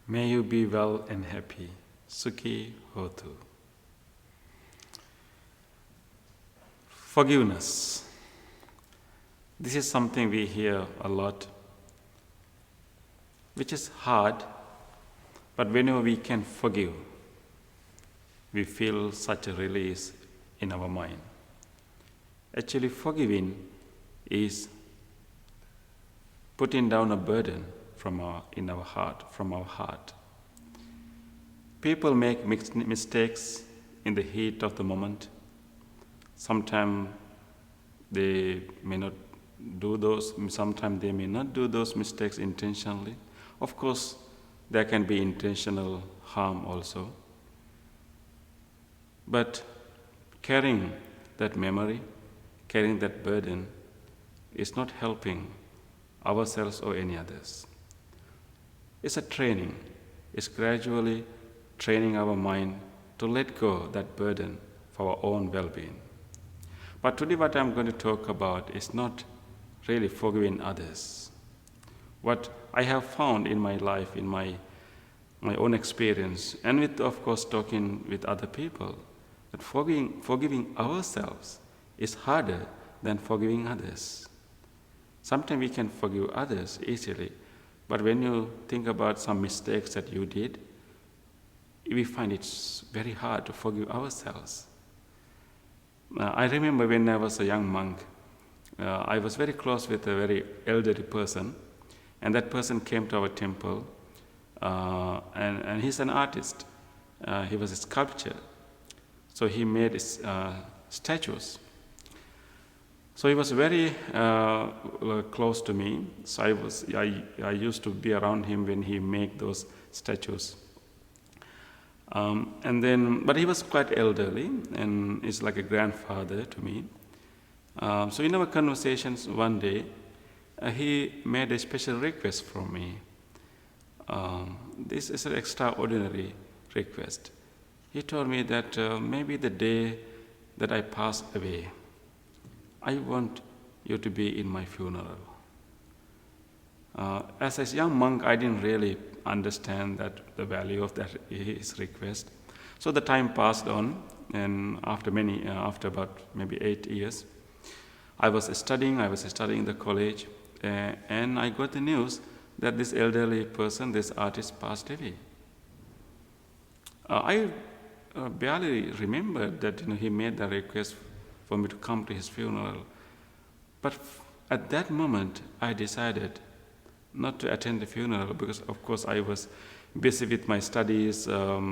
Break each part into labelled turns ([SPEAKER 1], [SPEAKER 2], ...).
[SPEAKER 1] May you be well and happy. Sukhi Hotu. Forgiveness. This is something we hear a lot, which is hard, but whenever we can forgive, we feel such a release in our mind. Actually, forgiving is putting down a burden from our heart. People make mistakes in the heat of the moment. Sometimes they may not do those mistakes intentionally. Of course, there can be intentional harm also. But carrying that memory, carrying that burden is not helping ourselves or any others. It's a training. It's gradually training our mind to let go of that burden for our own well-being. But today what I'm going to talk about is not really forgiving others. What I have found in my life, in my own experience, and with, of course, talking with other people, that forgiving ourselves is harder than forgiving others. Sometimes we can forgive others easily, but when you think about some mistakes that you did, we find it's very hard to forgive ourselves. I remember when I was a young monk, I was very close with a very elderly person, and that person came to our temple, and he's an artist. He was a sculptor, so he made statues. So he was very close to me. So I used to be around him when he made those statues. But he was quite elderly, and is like a grandfather to me. So in our conversations one day, he made a special request from me. This is an extraordinary request. He told me that maybe the day that I pass away, I want you to be in my funeral. As a young monk, I didn't really understand the value of his request. So the time passed on, and after about maybe 8 years, I was studying in the college, and I got the news that this elderly person, this artist, passed away. I barely remembered that he made the request for me to come to his funeral. But at that moment, I decided not to attend the funeral because, of course, I was busy with my studies. I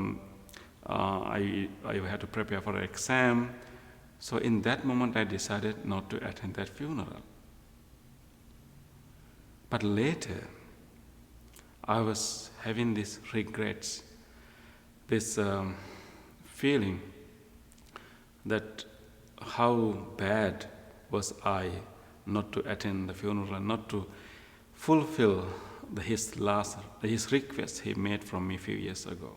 [SPEAKER 1] had to prepare for an exam. So in that moment, I decided not to attend that funeral. But later, I was having these regrets, this feeling that how bad was I not to attend the funeral, not to fulfill his request he made from me a few years ago.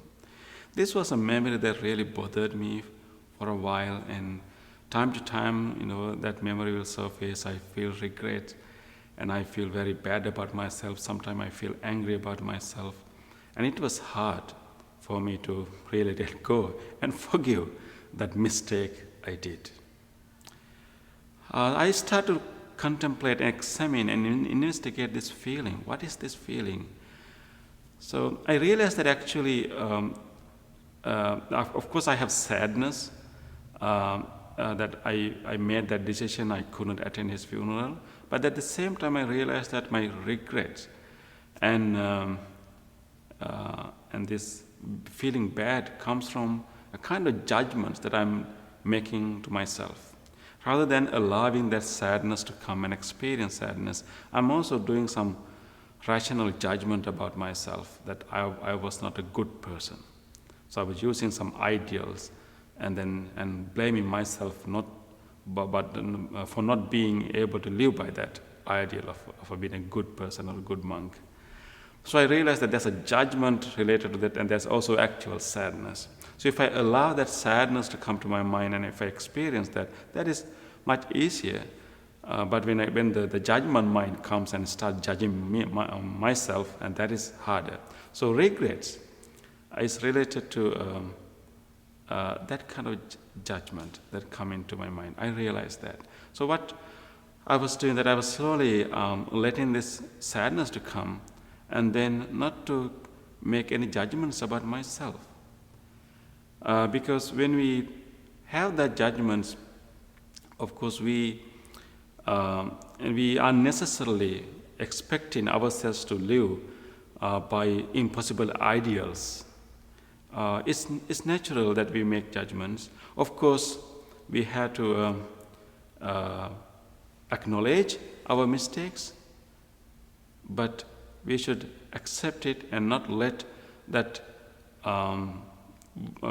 [SPEAKER 1] This was a memory that really bothered me for a while, and time to time, that memory will surface. I feel regret, and I feel very bad about myself. Sometimes I feel angry about myself, and it was hard for me to really let go and forgive that mistake I did. I started to contemplate and examine and investigate this feeling. What is this feeling? So I realized that actually, of course, I have sadness that I made that decision. I couldn't attend his funeral. But at the same time, I realized that my regrets and this feeling bad comes from a kind of judgments that I'm making to myself. Rather than allowing that sadness to come and experience sadness, I'm also doing some rational judgment about myself that I was not a good person. So I was using some ideals and blaming myself for not being able to live by that ideal of being a good person or a good monk. So I realized that there's a judgment related to that, and there's also actual sadness. So if I allow that sadness to come to my mind, and if I experience that, that is much easier But when the judgment mind comes and starts judging myself, and that is harder. So regrets is related to that kind of judgment that come into my mind. I realized that. So what I was doing, that I was slowly letting this sadness to come, and then not to make any judgments about myself. Because when we have that judgments, of course we are necessarily expecting ourselves to live by impossible ideals. It's natural that we make judgments. Of course, we have to acknowledge our mistakes, but we should accept it and not let that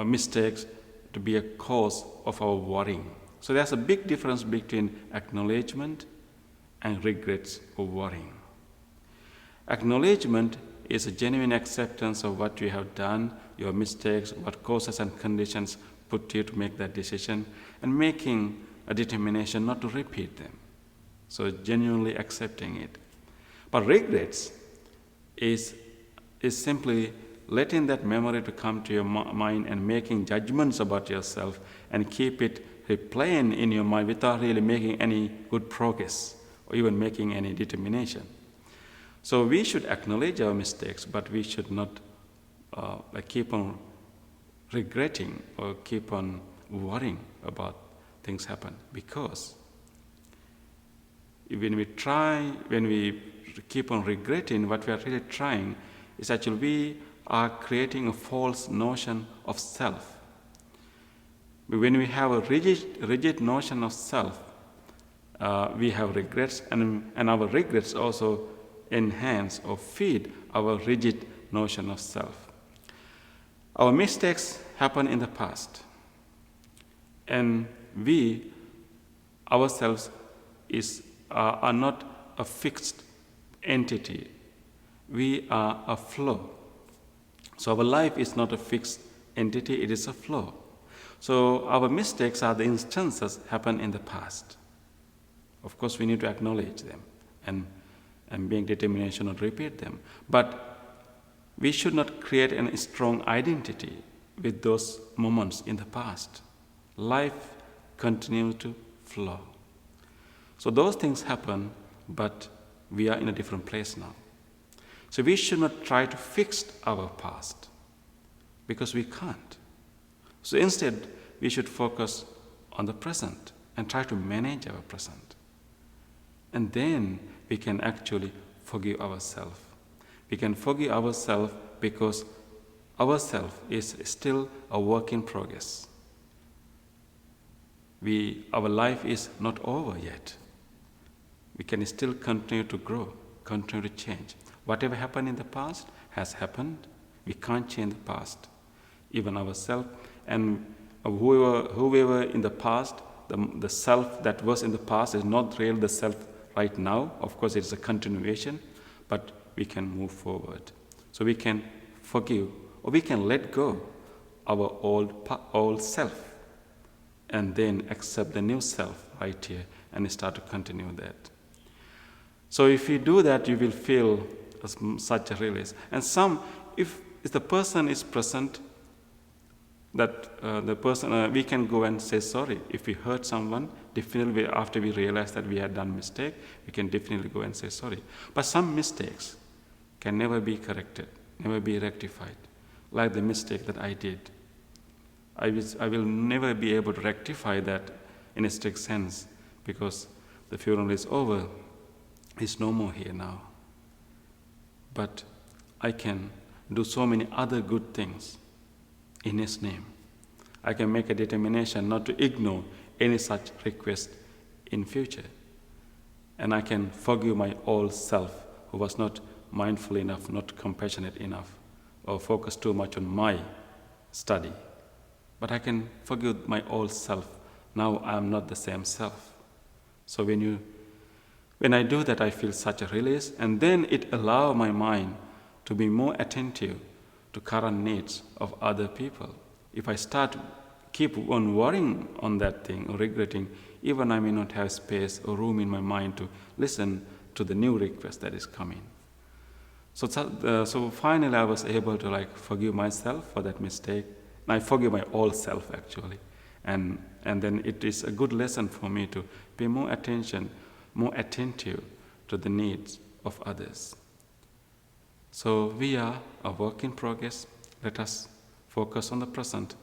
[SPEAKER 1] mistakes to be a cause of our worrying. So there's a big difference between acknowledgement and regrets or worrying. Acknowledgement is a genuine acceptance of what you have done, your mistakes, what causes and conditions put you to make that decision, and making a determination not to repeat them. So genuinely accepting it. But regrets is simply letting that memory to come to your mind and making judgments about yourself and keep it replaying in your mind without really making any good progress or even making any determination. So we should acknowledge our mistakes, but we should not keep on regretting or keep on worrying about things happen, because when we keep on regretting, what we are really trying is actually we are creating a false notion of self. When we have a rigid notion of self, we have regrets, and our regrets also enhance or feed our rigid notion of self. Our mistakes happen in the past, and we ourselves are not a fixed entity. We are a flow. So our life is not a fixed entity, it is a flow. So our mistakes are the instances happen in the past. Of course, we need to acknowledge them and being determination not repeat them. But we should not create a strong identity with those moments in the past. Life continues to flow. So those things happen, but we are in a different place now. So we should not try to fix our past, because we can't. So instead, we should focus on the present and try to manage our present. And then we can actually forgive ourselves. We can forgive ourselves because ourself is still a work in progress. Our life is not over yet. We can still continue to grow, continue to change. Whatever happened in the past has happened. We can't change the past, even ourselves. And whoever in the past, the self that was in the past is not really the self right now. Of course, it's a continuation, but we can move forward. So we can forgive, or we can let go our old self, and then accept the new self right here and start to continue that. So if you do that, you will feel such a release. And if the person is present, that the person, we can go and say sorry. If we hurt someone, definitely after we realize that we had done mistake, we can definitely go and say sorry. But some mistakes can never be corrected, never be rectified, like the mistake that I did. I will never be able to rectify that in a strict sense, because the funeral is over. He's no more here now. But I can do so many other good things in His name. I can make a determination not to ignore any such request in future. And I can forgive my old self who was not mindful enough, not compassionate enough, or focused too much on my study. But I can forgive my old self. Now I am not the same self. So when I do that, I feel such a release, and then it allows my mind to be more attentive to current needs of other people. If I keep on worrying on that thing or regretting, even I may not have space or room in my mind to listen to the new request that is coming. So finally I was able to forgive myself for that mistake. I forgive my old self actually. And then it is a good lesson for me to pay more attention, more attentive to the needs of others. So we are a work in progress. Let us focus on the present.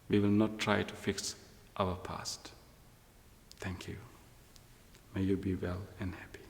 [SPEAKER 1] We will not try to fix our past. Thank you. May you be well and happy.